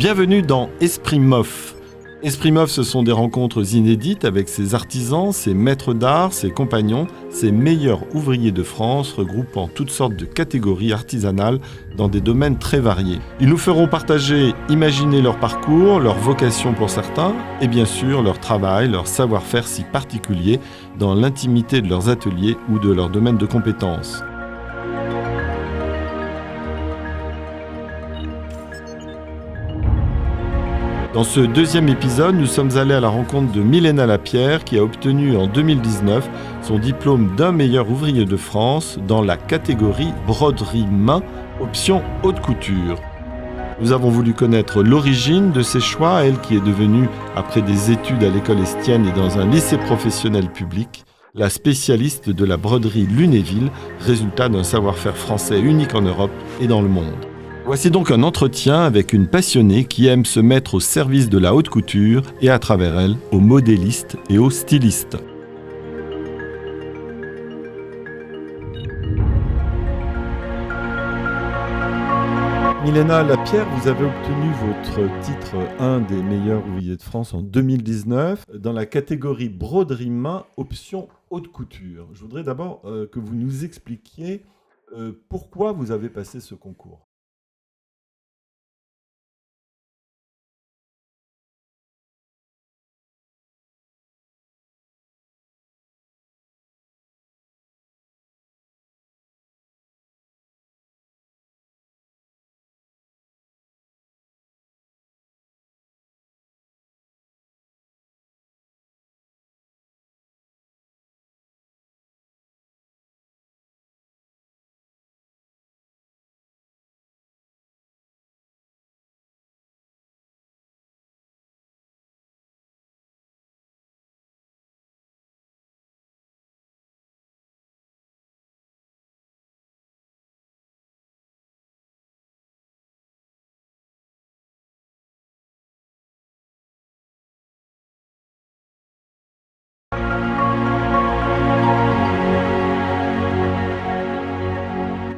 Bienvenue dans Esprit MOF. Esprit MOF, ce sont des rencontres inédites avec ses artisans, ses maîtres d'art, ses compagnons, ses meilleurs ouvriers de France, regroupant toutes sortes de catégories artisanales dans des domaines très variés. Ils nous feront partager, imaginer leur parcours, leur vocation pour certains, et bien sûr leur travail, leur savoir-faire si particulier dans l'intimité de leurs ateliers ou de leur domaine de compétences. Dans ce deuxième épisode, nous sommes allés à la rencontre de Milena Lapierre qui a obtenu en 2019 son diplôme d'un meilleur ouvrier de France dans la catégorie broderie main, option haute couture. Nous avons voulu connaître l'origine de ses choix, elle qui est devenue, après des études à l'école Estienne et dans un lycée professionnel public, la spécialiste de la broderie Lunéville, résultat d'un savoir-faire français unique en Europe et dans le monde. Voici donc un entretien avec une passionnée qui aime se mettre au service de la haute couture et à travers elle, aux modélistes et aux stylistes. Milena Lapierre, vous avez obtenu votre titre 1 des meilleurs ouvriers de France en 2019 dans la catégorie broderie main, option haute couture. Je voudrais d'abord que vous nous expliquiez pourquoi vous avez passé ce concours.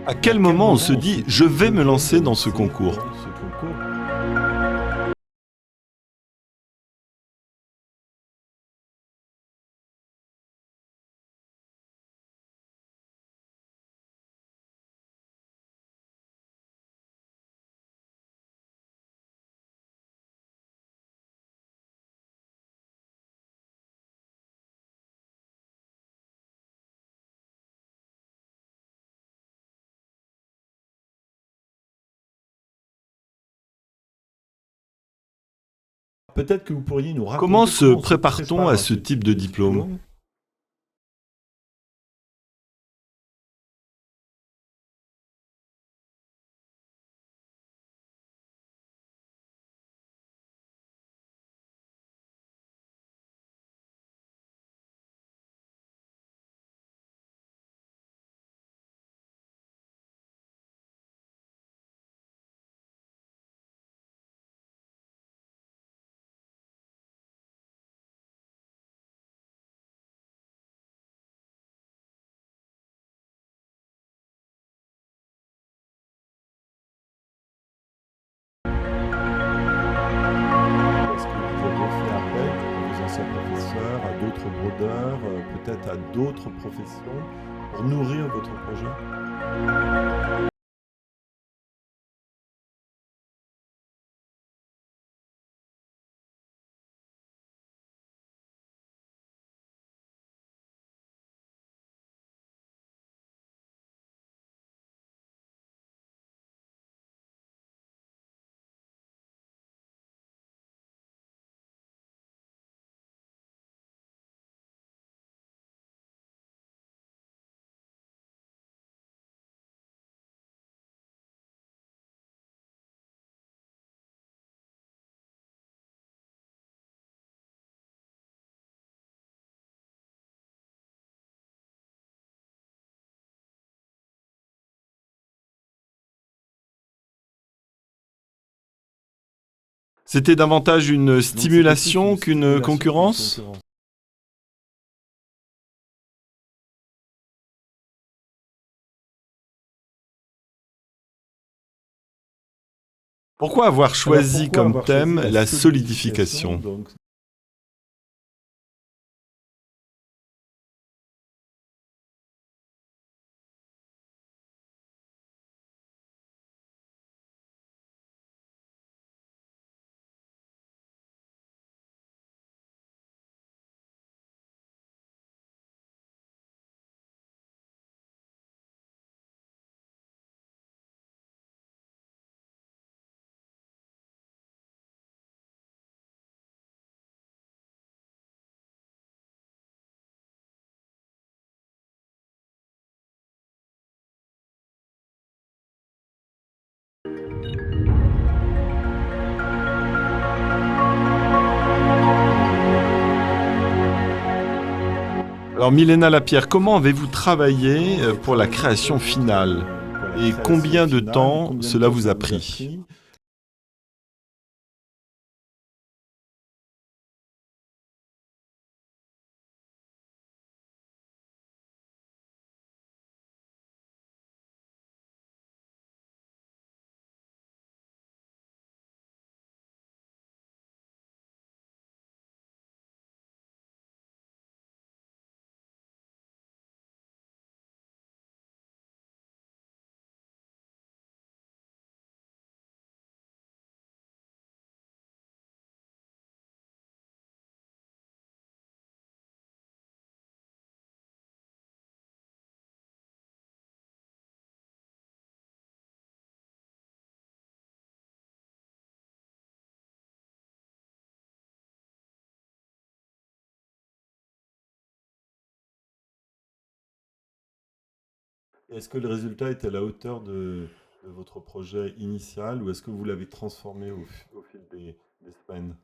À quel moment on se dit « je vais me lancer dans ce concours » ? Peut-être que vous pourriez nous raconter comment se prépare-t-on à ce type de diplôme ? Est-ce que vous avez fait appel à vos anciens professeurs, à d'autres brodeurs, peut-être à d'autres professions pour nourrir votre projet ? C'était davantage une stimulation qu'une concurrence ? Pourquoi avoir choisi Pourquoi comme avoir choisi thème la la solidification solidification? donc... Alors Milena Lapierre, comment avez-vous travaillé pour la création finale? Et combien de temps cela vous a pris? Est-ce que le résultat est à la hauteur de votre projet initial ou est-ce que vous l'avez transformé au fil des semaines?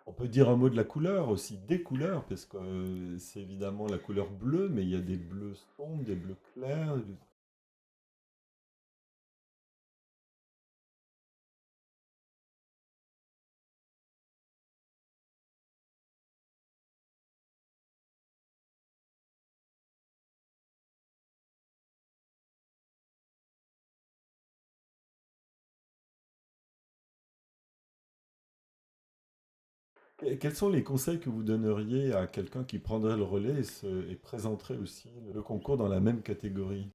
On peut dire un mot de la couleur aussi, des couleurs, parce que c'est évidemment la couleur bleue, mais il y a des bleus sombres, des bleus clairs. Quels sont les conseils que vous donneriez à quelqu'un qui prendrait le relais et présenterait aussi le concours dans la même catégorie?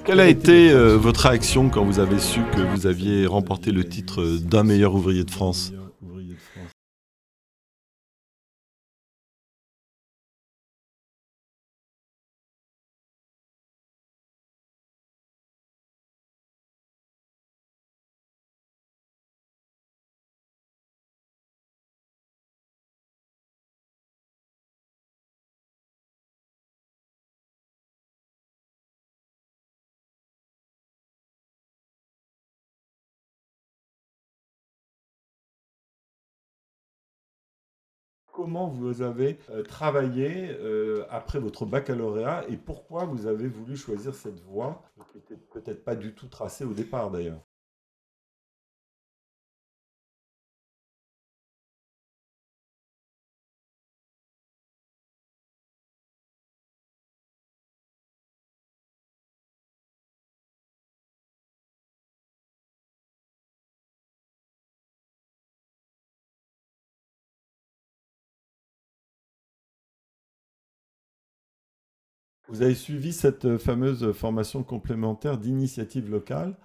Quelle a été votre réaction quand vous avez su que vous aviez remporté le titre d'un meilleur ouvrier de France? Comment vous avez travaillé après votre baccalauréat et pourquoi vous avez voulu choisir cette voie qui n'était peut-être pas du tout tracée au départ d'ailleurs? Vous avez suivi cette fameuse formation complémentaire d'initiative locale.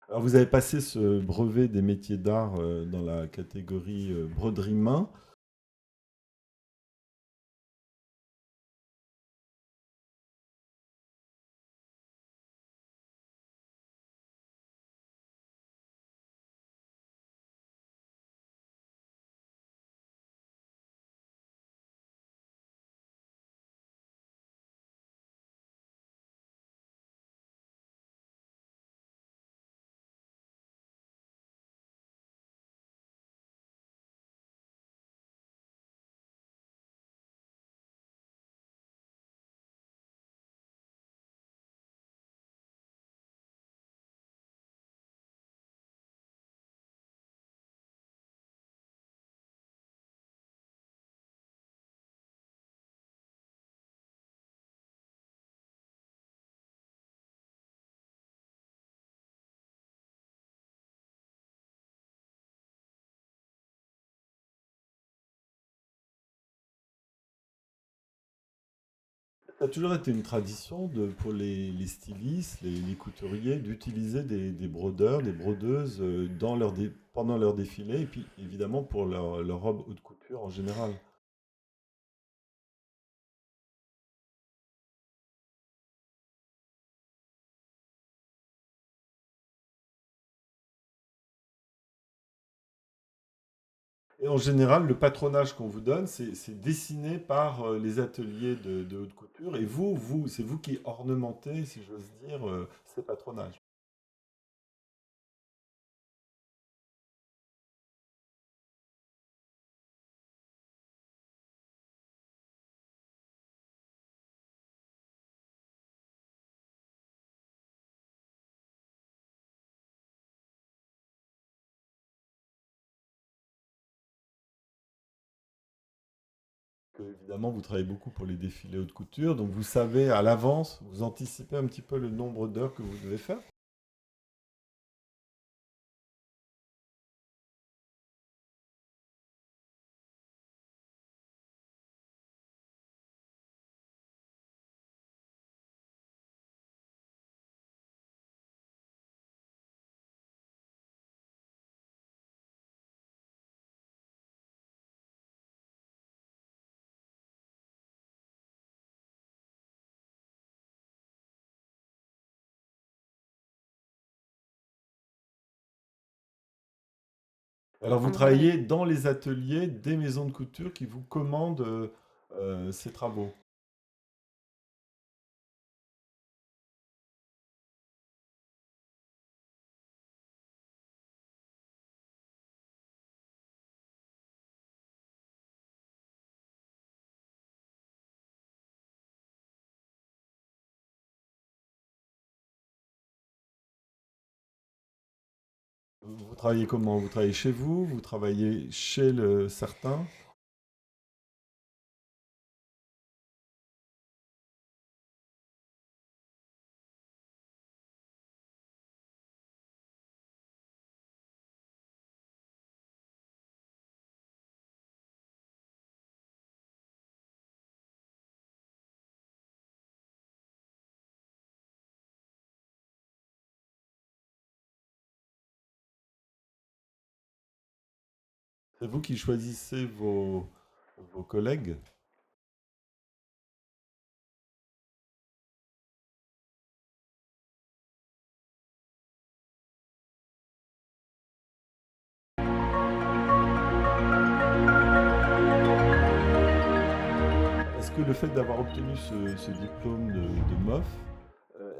Alors vous avez passé ce brevet des métiers d'art dans la catégorie broderie main. Ça a toujours été une tradition pour les stylistes, les couturiers, d'utiliser des brodeurs, des brodeuses pendant leur défilé, et puis évidemment pour leur robe haute couture en général. Et en général, le patronage qu'on vous donne, c'est dessiné par les ateliers de haute couture, et c'est vous qui ornementez, si j'ose dire, ces patronages. Évidemment, vous travaillez beaucoup pour les défilés haute couture, donc vous savez à l'avance, vous anticipez un petit peu le nombre d'heures que vous devez faire. Alors vous travaillez dans les ateliers des maisons de couture qui vous commandent ces travaux. Vous travaillez comment? Vous travaillez chez vous? Vous travaillez chez le certain? C'est vous qui choisissez vos collègues? le fait d'avoir obtenu ce diplôme de MOF,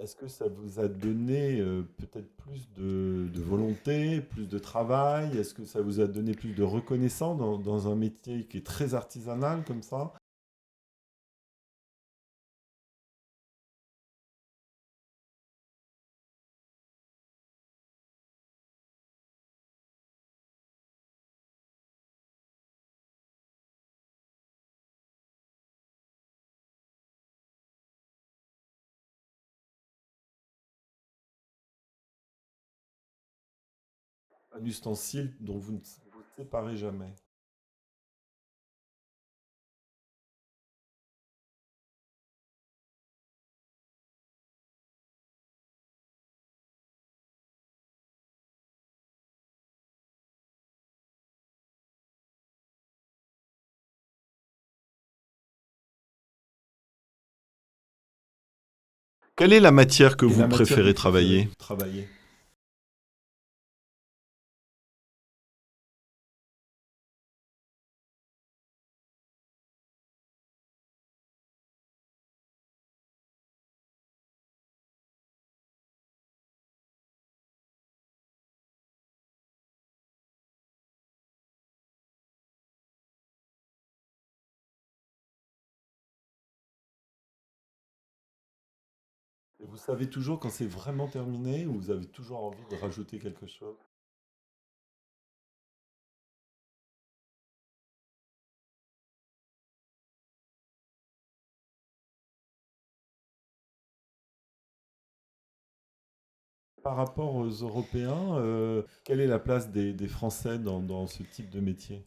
est-ce que ça vous a donné peut-être plus de volonté, plus de travail? Est-ce que ça vous a donné plus de reconnaissance dans un métier qui est très artisanal comme ça? Un ustensile dont vous ne vous séparez jamais. Quelle est la matière que vous préférez travailler? Et vous savez toujours quand c'est vraiment terminé ou vous avez toujours envie de rajouter quelque chose? Par rapport aux Européens, quelle est la place des Français dans ce type de métier?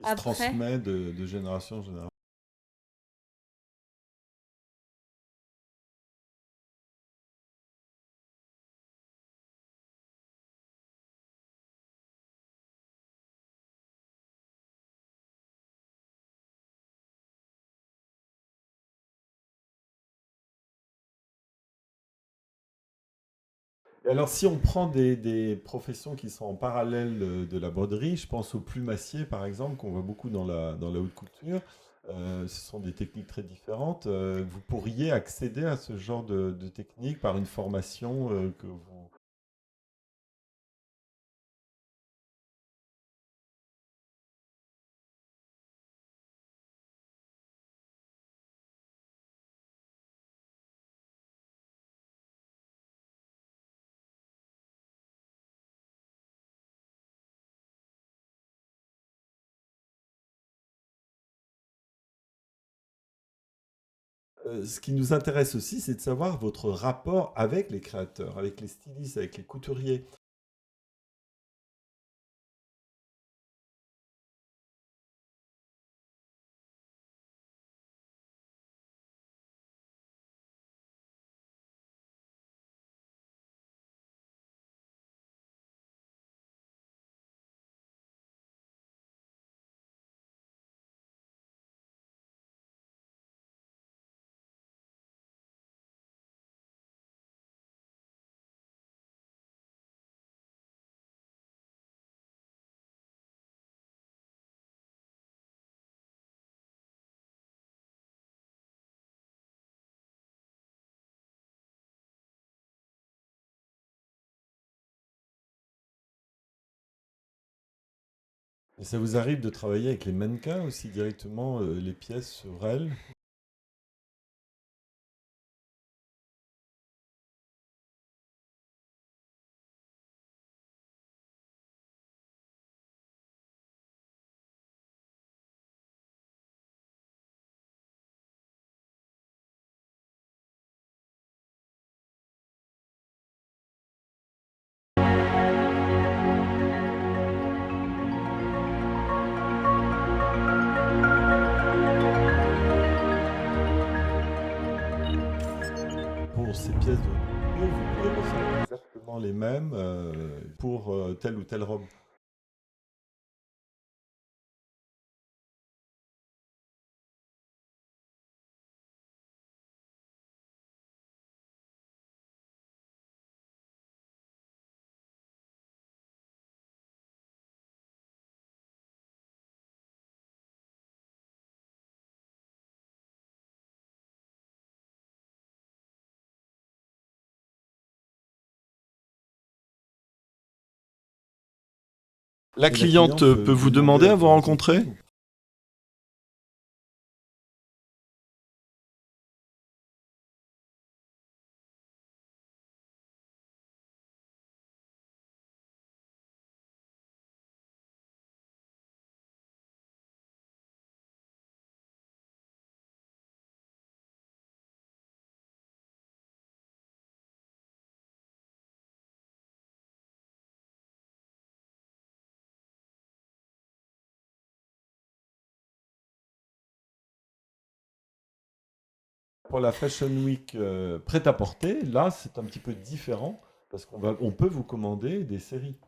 Qui se Après, transmet de génération en génération. Et alors, si on prend des professions qui sont en parallèle de la broderie, je pense au plumassier par exemple, qu'on voit beaucoup dans la haute couture. Ce sont des techniques très différentes. Vous pourriez accéder à ce genre de technique par une formation que vous... Ce qui nous intéresse aussi, c'est de savoir votre rapport avec les créateurs, avec les stylistes, avec les couturiers. Et ça vous arrive de travailler avec les mannequins aussi directement, les pièces sur elles? Pour ces pièces de couture, vous pouvez refaire exactement les mêmes pour telle ou telle robe. La cliente peut vous demander à vous rencontrer ? Pour la Fashion Week prêt-à-porter, là, c'est un petit peu différent parce on peut vous commander des séries.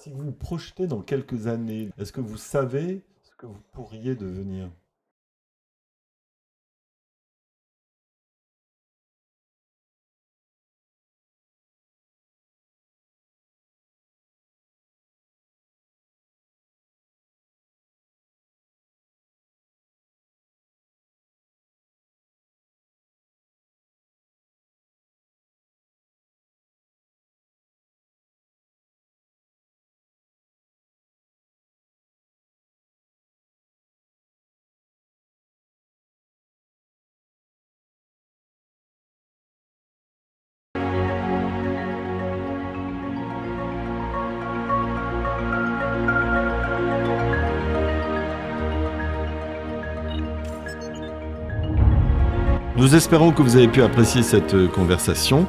Si vous vous projetez dans quelques années, est-ce que vous savez ce que vous pourriez devenir? Nous espérons que vous avez pu apprécier cette conversation.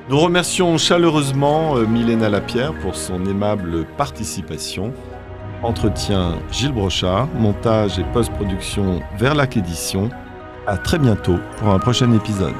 Nous remercions chaleureusement Milena Lapierre pour son aimable participation. Entretien Gilles Brochard, montage et post-production Verlac Édition. À très bientôt pour un prochain épisode.